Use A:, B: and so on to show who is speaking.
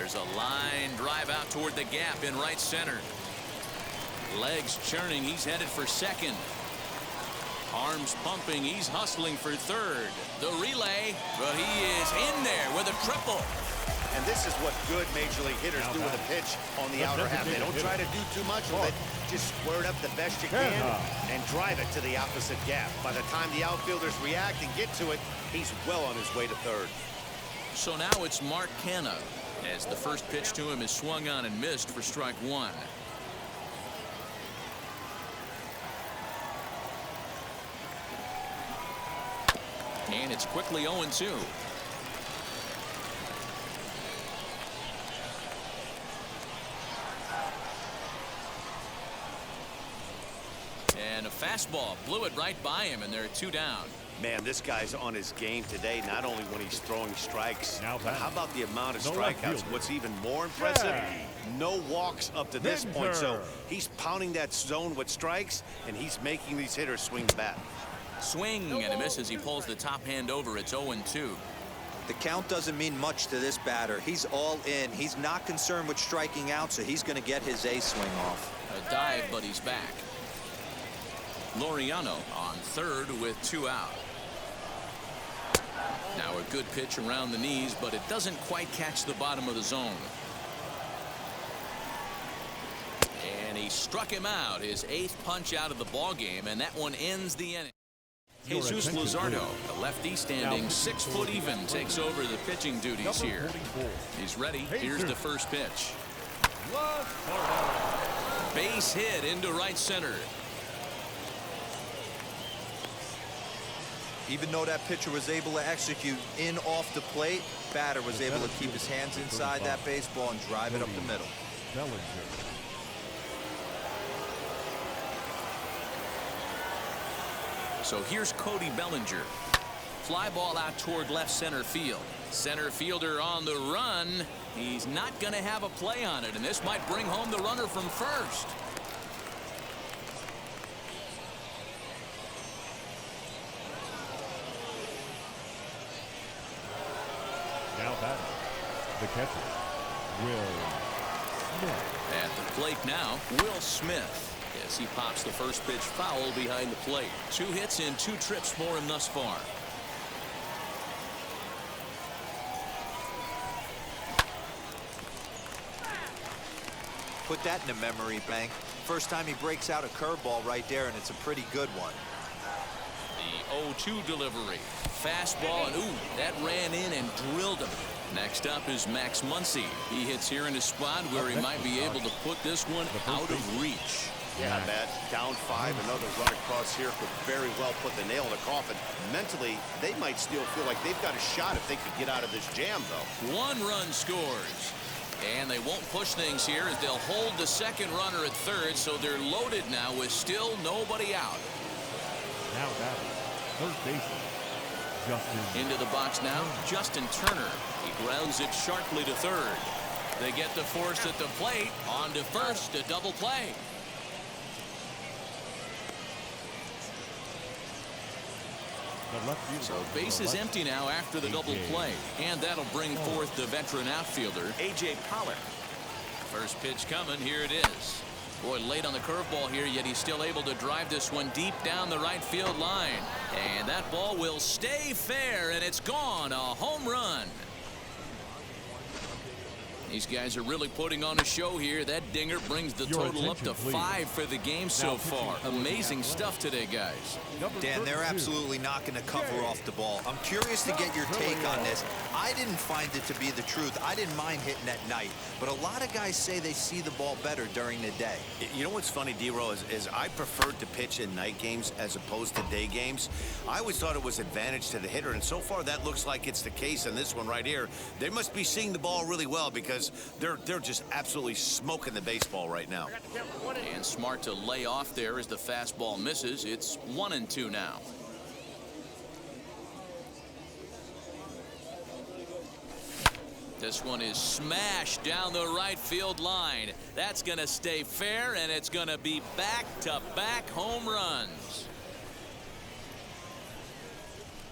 A: There's a line drive out toward the gap in right center. Legs churning. He's headed for second. Arms pumping. He's hustling for third. The relay, but he is in there with a triple.
B: And this is what good major league hitters do with a pitch on the outer half. They don't try to do too much with it. Just square it up the best you can and drive it to the opposite gap. By the time the outfielders react and get to it, he's well on his way to third.
A: So now it's Mark Canha, as the first pitch to him is swung on and missed for strike one. And it's quickly 0-2. And a fastball blew it right by him, and there are two down.
B: Man, this guy's on his game today, not only when he's throwing strikes, but how about the amount of strikeouts? What's even more impressive, no walks up to this point. So he's pounding that zone with strikes, and he's making these hitters swing the bat.
A: Swing and a miss as he pulls the top hand over. It's 0-2.
C: The count doesn't mean much to this batter. He's all in. He's not concerned with striking out, so he's going to get his A swing off.
A: A dive, but he's back. Laureano on third with two out. Now a good pitch around the knees, but it doesn't quite catch the bottom of the zone. And he struck him out, his 8th punch out of the ball game, and that one ends the inning. Jesus Luzardo, the lefty standing 6 foot even, takes over the pitching duties here. He's ready. Here's the first pitch. Base hit into right center.
C: Even though that pitcher was able to execute in off the plate, batter was able to keep his hands inside that baseball and drive it up the middle.
A: So here's Cody Bellinger. Fly ball out toward left center field. Center fielder on the run. He's not going to have a play on it, and this might bring home the runner from first.
D: Now batting, the catcher, Will Smith.
A: At the plate now, Will Smith, as he pops the first pitch foul behind the plate. 2 hits and 2 trips for him thus far.
C: Put that in the memory bank. First time he breaks out a curveball right there, and it's a pretty good one.
A: The 0-2 delivery. Fastball, and ooh, that ran in and drilled him. Next up is Max Muncy. He hits here in a spot where he might be able to put this one out of reach.
B: Yeah, Matt, down 5, another run across here could very well put the nail in the coffin. Mentally, they might still feel like they've got a shot if they could get out of this jam, though.
A: 1 run scores. And they won't push things here as they'll hold the second runner at third, so they're loaded now with still nobody out.
D: Now batting, third baseman, Justin.
A: Into the box now, Justin Turner. He grounds it sharply to third. They get the force at the plate. On to first, a double play. So base is empty now after the double play, and that'll bring forth the veteran outfielder A.J. Pollock. First pitch coming. Here it is. Boy, late on the curveball here, yet he's still able to drive this one deep down the right field line, and that ball will stay fair, and it's gone. A home run. These guys are really putting on a show here. That dinger brings the total up to 5 for the game so far. Amazing stuff today, guys.
C: Dan, they're absolutely not going to cover off the ball. I'm curious to get your take on this. I didn't find it to be the truth. I didn't mind hitting at night, but a lot of guys say they see the ball better during the day.
B: You know what's funny, D-Row, is I preferred to pitch in night games as opposed to day games. I always thought it was advantage to the hitter, and so far that looks like it's the case in this one right here. They must be seeing the ball really well because they're just absolutely smoking the baseball right now.
A: And smart to lay off there as the fastball misses. It's 1-2 now. This one is smashed down the right field line. That's going to stay fair, and it's going to be back-to-back home runs.